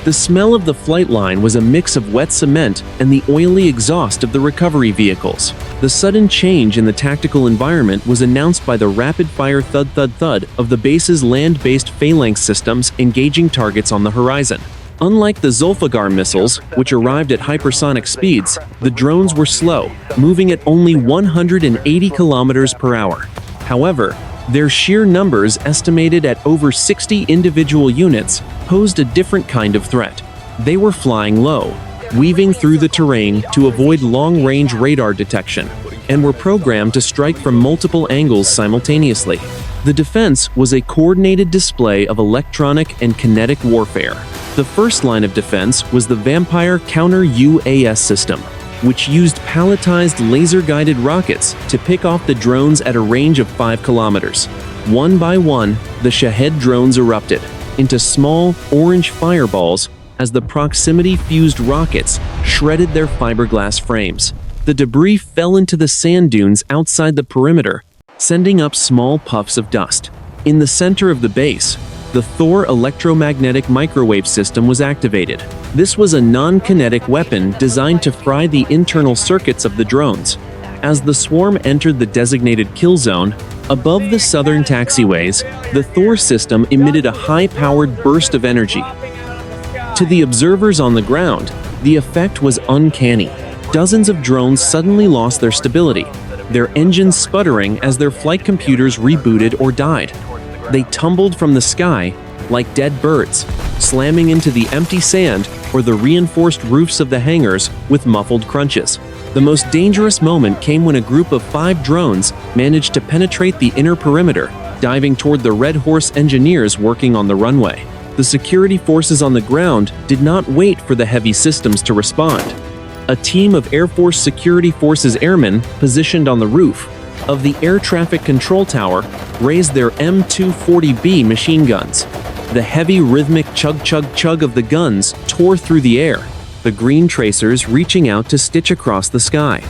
Speaker 1: The smell of the flight line was a mix of wet cement and the oily exhaust of the recovery vehicles. The sudden change in the tactical environment was announced by the rapid-fire thud-thud-thud of the base's land-based phalanx systems engaging targets on the horizon. Unlike the Zolfaghar missiles, which arrived at hypersonic speeds, the drones were slow, moving at only 180 kilometers per hour. However, their sheer numbers, estimated at over 60 individual units, posed a different kind of threat. They were flying low, weaving through the terrain to avoid long-range radar detection, and were programmed to strike from multiple angles simultaneously. The defense was a coordinated display of electronic and kinetic warfare. The first line of defense was the Vampire counter-UAS system, which used palletized laser-guided rockets to pick off the drones at a range of 5 kilometers. One by one, the Shahed drones erupted into small, orange fireballs as the proximity-fused rockets shredded their fiberglass frames. The debris fell into the sand dunes outside the perimeter, sending up small puffs of dust. In the center of the base, the Thor electromagnetic microwave system was activated. This was a non-kinetic weapon designed to fry the internal circuits of the drones. As the swarm entered the designated kill zone, above the southern taxiways, the Thor system emitted a high-powered burst of energy. To the observers on the ground, the effect was uncanny. Dozens of drones suddenly lost their stability, their engines sputtering as their flight computers rebooted or died. They tumbled from the sky like dead birds, slamming into the empty sand or the reinforced roofs of the hangars with muffled crunches. The most dangerous moment came when a group of 5 drones managed to penetrate the inner perimeter, diving toward the Red Horse engineers working on the runway. The security forces on the ground did not wait for the heavy systems to respond. A team of Air Force Security Forces airmen positioned on the roof of the air traffic control tower raised their M240B machine guns. The heavy rhythmic chug-chug-chug of the guns tore through the air, the green tracers reaching out to stitch across the sky.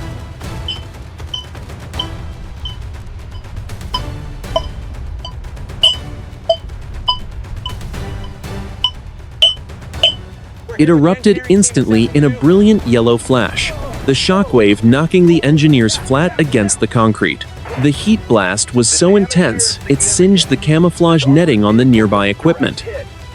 Speaker 1: It erupted instantly in a brilliant yellow flash, the shockwave knocking the engineers flat against the concrete. The heat blast was so intense, it singed the camouflage netting on the nearby equipment.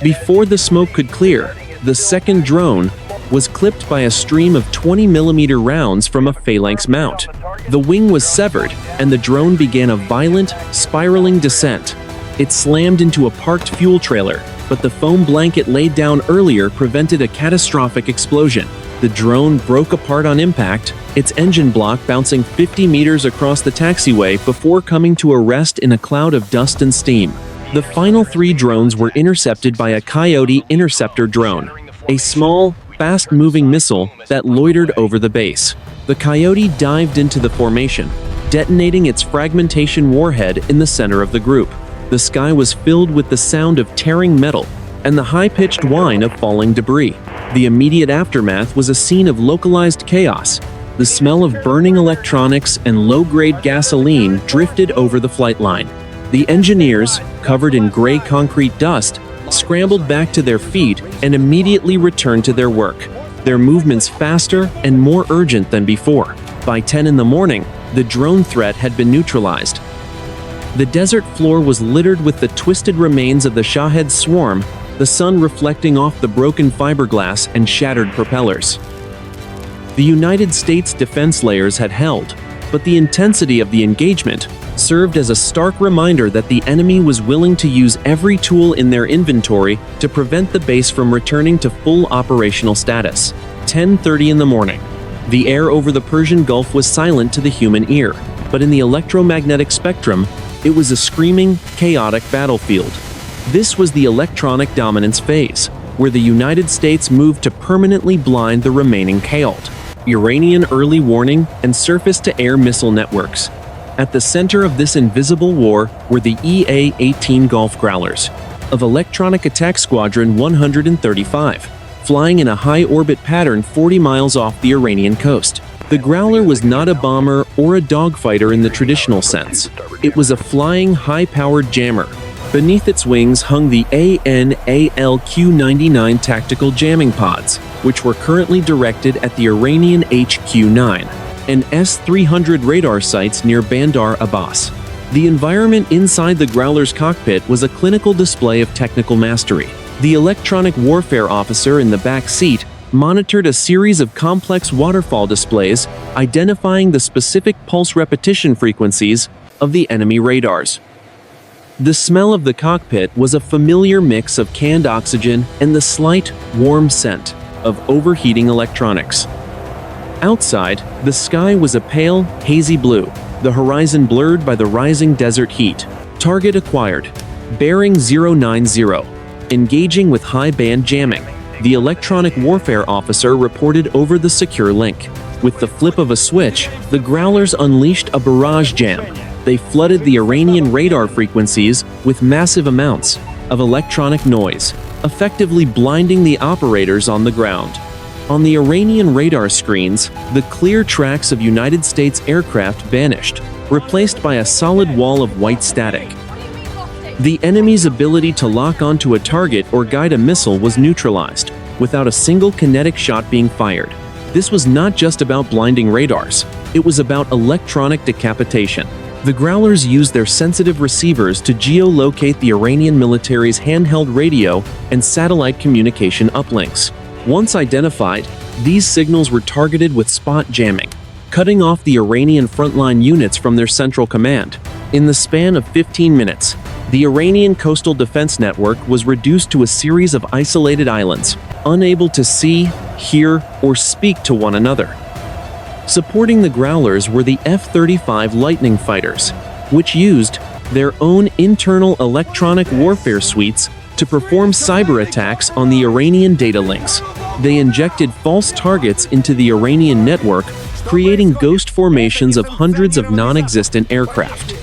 Speaker 1: Before the smoke could clear, the second drone was clipped by a stream of 20mm rounds from a phalanx mount. The wing was severed, and the drone began a violent, spiraling descent. It slammed into a parked fuel trailer, but the foam blanket laid down earlier prevented a catastrophic explosion. The drone broke apart on impact, its engine block bouncing 50 meters across the taxiway before coming to a rest in a cloud of dust and steam. The final 3 drones were intercepted by a Coyote interceptor drone, a small, fast-moving missile that loitered over the base. The Coyote dived into the formation, detonating its fragmentation warhead in the center of the group. The sky was filled with the sound of tearing metal and the high-pitched whine of falling debris. The immediate aftermath was a scene of localized chaos. The smell of burning electronics and low-grade gasoline drifted over the flight line. The engineers, covered in gray concrete dust, scrambled back to their feet and immediately returned to their work, their movements faster and more urgent than before. By 10 in the morning, the drone threat had been neutralized. The desert floor was littered with the twisted remains of the Shahed swarm, the sun reflecting off the broken fiberglass and shattered propellers. The United States defense layers had held, but the intensity of the engagement served as a stark reminder that the enemy was willing to use every tool in their inventory to prevent the base from returning to full operational status. 10:30 in the morning. The air over the Persian Gulf was silent to the human ear, but in the electromagnetic spectrum, it was a screaming, chaotic battlefield. This was the electronic dominance phase, where the United States moved to permanently blind the remaining QATAR, Iranian early warning and surface-to-air missile networks. At the center of this invisible war were the EA-18 Gulf Growlers of Electronic Attack Squadron 135, flying in a high-orbit pattern 40 miles off the Iranian coast. The Growler was not a bomber or a dogfighter in the traditional sense. It was a flying, high-powered jammer. Beneath its wings hung the ANAL-Q99 tactical jamming pods, which were currently directed at the Iranian HQ-9 and S-300 radar sites near Bandar Abbas. The environment inside the Growler's cockpit was a clinical display of technical mastery. The electronic warfare officer in the back seat monitored a series of complex waterfall displays identifying the specific pulse repetition frequencies of the enemy radars. The smell of the cockpit was a familiar mix of canned oxygen and the slight, warm scent of overheating electronics. Outside, the sky was a pale, hazy blue, the horizon blurred by the rising desert heat. Target acquired. Bearing 090. Engaging with high-band jamming. The electronic warfare officer reported over the secure link. With the flip of a switch, the Growlers unleashed a barrage jam. They flooded the Iranian radar frequencies with massive amounts of electronic noise, effectively blinding the operators on the ground. On the Iranian radar screens, the clear tracks of United States aircraft vanished, replaced by a solid wall of white static. The enemy's ability to lock onto a target or guide a missile was neutralized, without a single kinetic shot being fired. This was not just about blinding radars, it was about electronic decapitation. The Growlers used their sensitive receivers to geolocate the Iranian military's handheld radio and satellite communication uplinks. Once identified, these signals were targeted with spot jamming, cutting off the Iranian frontline units from their central command. In the span of 15 minutes, the Iranian coastal defense network was reduced to a series of isolated islands, unable to see, hear, or speak to one another. Supporting the Growlers were the F-35 Lightning fighters, which used their own internal electronic warfare suites to perform cyber attacks on the Iranian data links. They injected false targets into the Iranian network, creating ghost formations of hundreds of non-existent aircraft.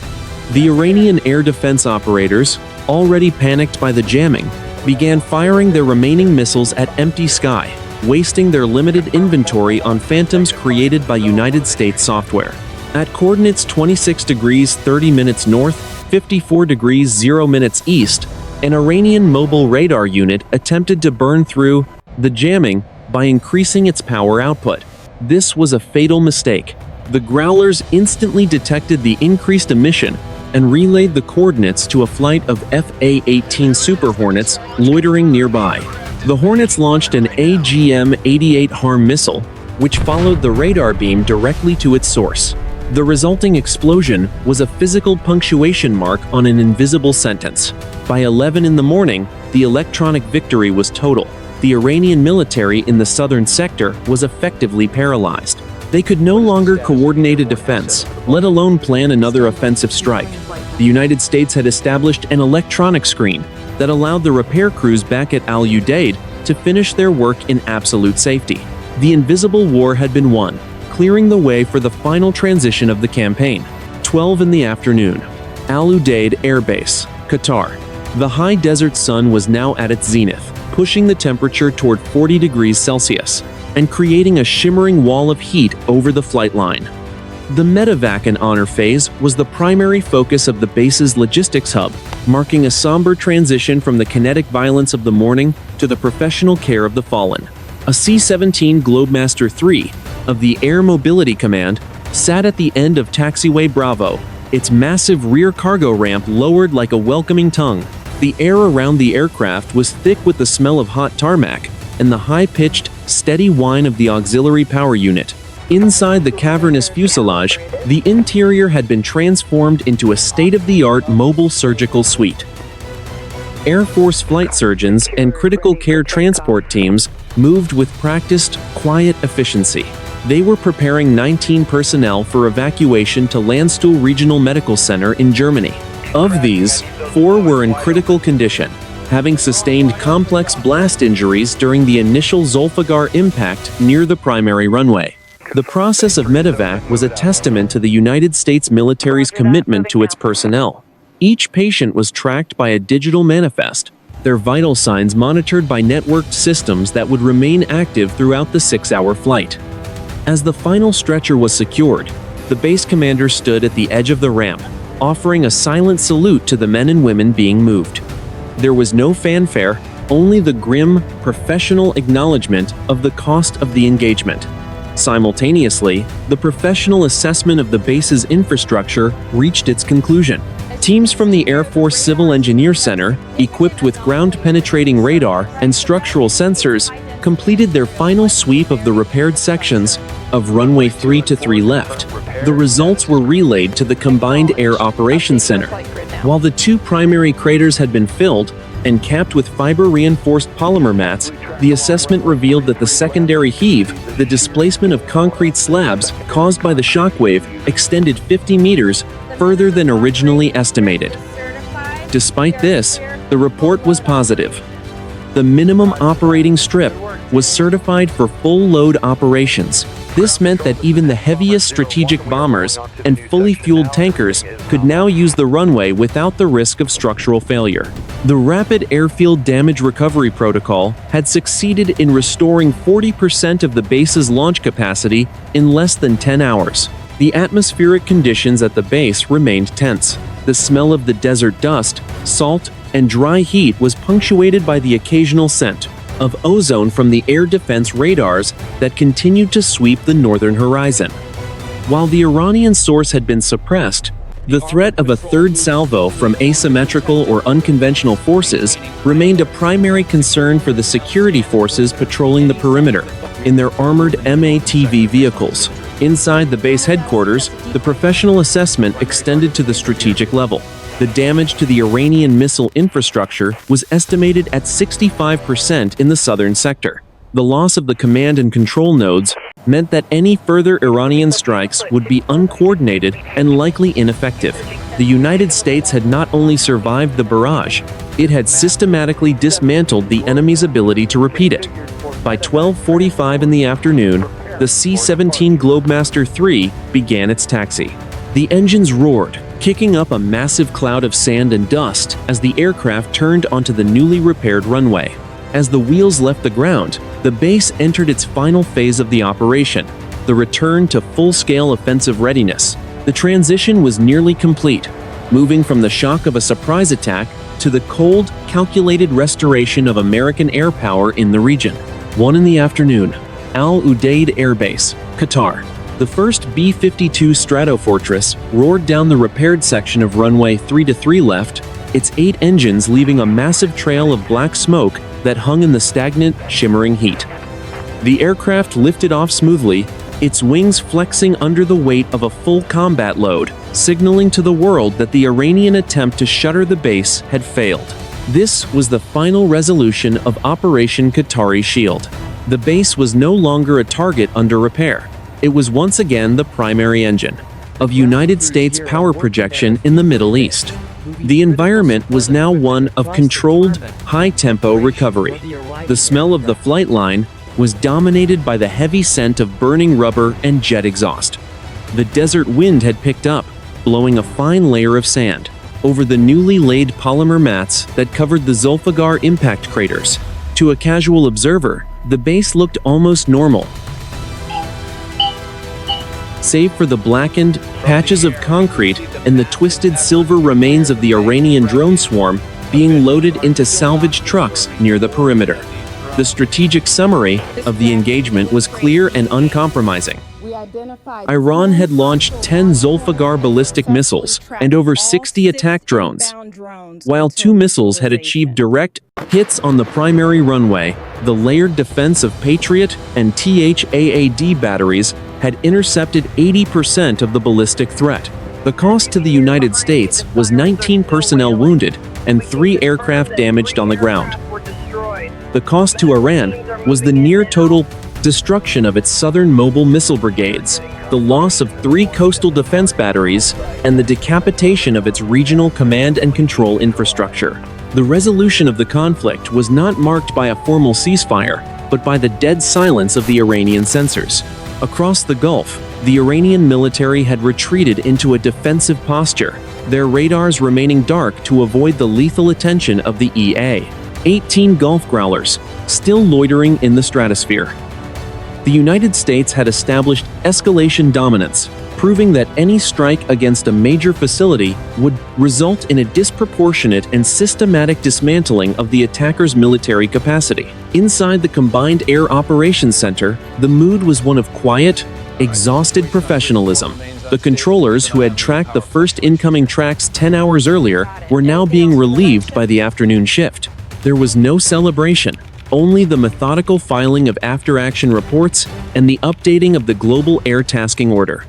Speaker 1: The Iranian air defense operators, already panicked by the jamming, began firing their remaining missiles at empty sky, wasting their limited inventory on phantoms created by United States software. At coordinates 26 degrees 30 minutes north, 54 degrees 0 minutes east, an Iranian mobile radar unit attempted to burn through the jamming by increasing its power output. This was a fatal mistake. The Growlers instantly detected the increased emission and relayed the coordinates to a flight of FA-18 Super Hornets loitering nearby. The Hornets launched an AGM-88 HARM missile, which followed the radar beam directly to its source. The resulting explosion was a physical punctuation mark on an invisible sentence. By 11 in the morning, the electronic victory was total. The Iranian military in the southern sector was effectively paralyzed. They could no longer coordinate a defense, let alone plan another offensive strike. The United States had established an electronic screen that allowed the repair crews back at Al Udeid to finish their work in absolute safety. The invisible war had been won, clearing the way for the final transition of the campaign. 12 in the afternoon. Al Udeid Air Base, Qatar. The high desert sun was now at its zenith, pushing the temperature toward 40 degrees Celsius and creating a shimmering wall of heat over the flight line. The medevac and honor phase was the primary focus of the base's logistics hub, marking a somber transition from the kinetic violence of the morning to the professional care of the fallen. A C-17 Globemaster III of the Air Mobility Command sat at the end of taxiway Bravo, its massive rear cargo ramp lowered like a welcoming tongue. The air around the aircraft was thick with the smell of hot tarmac and the high-pitched, steady whine of the auxiliary power unit. Inside the cavernous fuselage, the interior had been transformed into a state-of-the-art mobile surgical suite. Air Force flight surgeons and critical care transport teams moved with practiced, quiet efficiency. They were preparing 19 personnel for evacuation to Landstuhl Regional Medical Center in Germany. Of these, 4 were in critical condition, having sustained complex blast injuries during the initial Zolfaghar impact near the primary runway. The process of medevac was a testament to the United States military's commitment to its personnel. Each patient was tracked by a digital manifest, their vital signs monitored by networked systems that would remain active throughout the 6-hour flight. As the final stretcher was secured, the base commander stood at the edge of the ramp, offering a silent salute to the men and women being moved. There was no fanfare, only the grim, professional acknowledgement of the cost of the engagement. Simultaneously, the professional assessment of the base's infrastructure reached its conclusion. Teams from the Air Force Civil Engineer Center, equipped with ground-penetrating radar and structural sensors, completed their final sweep of the repaired sections of runway 3 to 3 left. The results were relayed to the Combined Air Operations Center. While the 2 primary craters had been filled and capped with fiber-reinforced polymer mats, the assessment revealed that the secondary heave, the displacement of concrete slabs caused by the shockwave, extended 50 meters further than originally estimated. Despite this, the report was positive. The minimum operating strip was certified for full-load operations. This meant that even the heaviest strategic bombers and fully fueled tankers could now use the runway without the risk of structural failure. The Rapid Airfield Damage Recovery Protocol had succeeded in restoring 40% of the base's launch capacity in less than 10 hours. The atmospheric conditions at the base remained tense. The smell of the desert dust, salt, and dry heat was punctuated by the occasional scent of ozone from the air defense radars that continued to sweep the northern horizon. While the Iranian source had been suppressed, the threat of a third salvo from asymmetrical or unconventional forces remained a primary concern for the security forces patrolling the perimeter in their armored MATV vehicles. Inside the base headquarters, the professional assessment extended to the strategic level. The damage to the Iranian missile infrastructure was estimated at 65% in the southern sector. The loss of the command and control nodes meant that any further Iranian strikes would be uncoordinated and likely ineffective. The United States had not only survived the barrage, it had systematically dismantled the enemy's ability to repeat it. By 12:45 in the afternoon, the C-17 Globemaster III began its taxi. The engines roared, kicking up a massive cloud of sand and dust as the aircraft turned onto the newly repaired runway. As the wheels left the ground, the base entered its final phase of the operation, the return to full-scale offensive readiness. The transition was nearly complete, moving from the shock of a surprise attack to the cold, calculated restoration of American air power in the region. 1 in the afternoon, Al Udeid Air Base, Qatar. The first B-52 Stratofortress roared down the repaired section of runway 3 to 3 left, its 8 engines leaving a massive trail of black smoke that hung in the stagnant, shimmering heat. The aircraft lifted off smoothly, its wings flexing under the weight of a full combat load, signaling to the world that the Iranian attempt to shutter the base had failed. This was the final resolution of Operation Qatari Shield. The base was no longer a target under repair. It was once again the primary engine of United States power projection in the Middle East. The environment was now one of controlled, high-tempo recovery. The smell of the flight line was dominated by the heavy scent of burning rubber and jet exhaust. The desert wind had picked up, blowing a fine layer of sand over the newly laid polymer mats that covered the Zolfaghar impact craters. To a casual observer, the base looked almost normal, save for the blackened patches of concrete and the twisted silver remains of the Iranian drone swarm being loaded into salvage trucks near the perimeter. The strategic summary of the engagement was clear and uncompromising. Iran had launched 10 Zolfaghar ballistic missiles and over 60 attack drones. While 2 missiles had achieved direct hits on the primary runway, the layered defense of Patriot and THAAD batteries had intercepted 80% of the ballistic threat. The cost to the United States was 19 personnel wounded and 3 aircraft damaged on the ground. The cost to Iran was the near total destruction of its southern mobile missile brigades, the loss of 3 coastal defense batteries, and the decapitation of its regional command and control infrastructure. The resolution of the conflict was not marked by a formal ceasefire, but by the dead silence of the Iranian censors. Across the Gulf, the Iranian military had retreated into a defensive posture, their radars remaining dark to avoid the lethal attention of the EA-18 Gulf Growlers, still loitering in the stratosphere. The United States had established escalation dominance, proving that any strike against a major facility would result in a disproportionate and systematic dismantling of the attacker's military capacity. Inside the Combined Air Operations Center, the mood was one of quiet, exhausted professionalism. The controllers who had tracked the first incoming tracks 10 hours earlier were now being relieved by the afternoon shift. There was no celebration, only the methodical filing of after-action reports and the updating of the Global Air Tasking Order.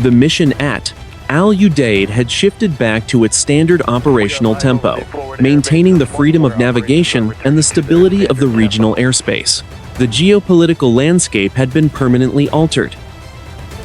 Speaker 1: The mission at Al-Udeid had shifted back to its standard operational tempo, maintaining the freedom of navigation and the stability of the regional airspace. The geopolitical landscape had been permanently altered.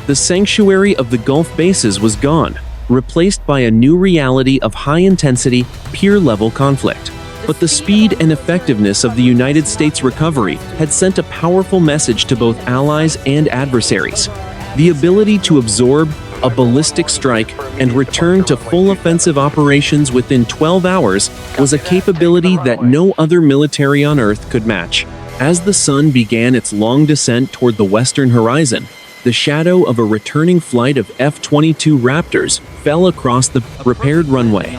Speaker 1: The sanctuary of the Gulf bases was gone, replaced by a new reality of high-intensity, peer-level conflict. But the speed and effectiveness of the United States recovery had sent a powerful message to both allies and adversaries. The ability to absorb a ballistic strike and return to full offensive operations within 12 hours was a capability that no other military on Earth could match. As the sun began its long descent toward the western horizon, the shadow of a returning flight of F-22 Raptors fell across the repaired runway.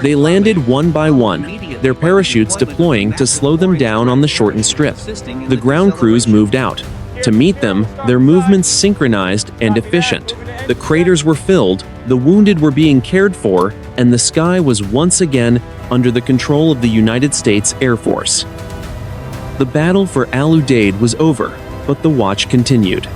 Speaker 1: They landed one by one, their parachutes deploying to slow them down on the shortened strip. The ground crews moved out. To meet them, their movements synchronized and efficient. The craters were filled, the wounded were being cared for, and the sky was once again under the control of the United States Air Force. The battle for Al Udeid was over, but the watch continued.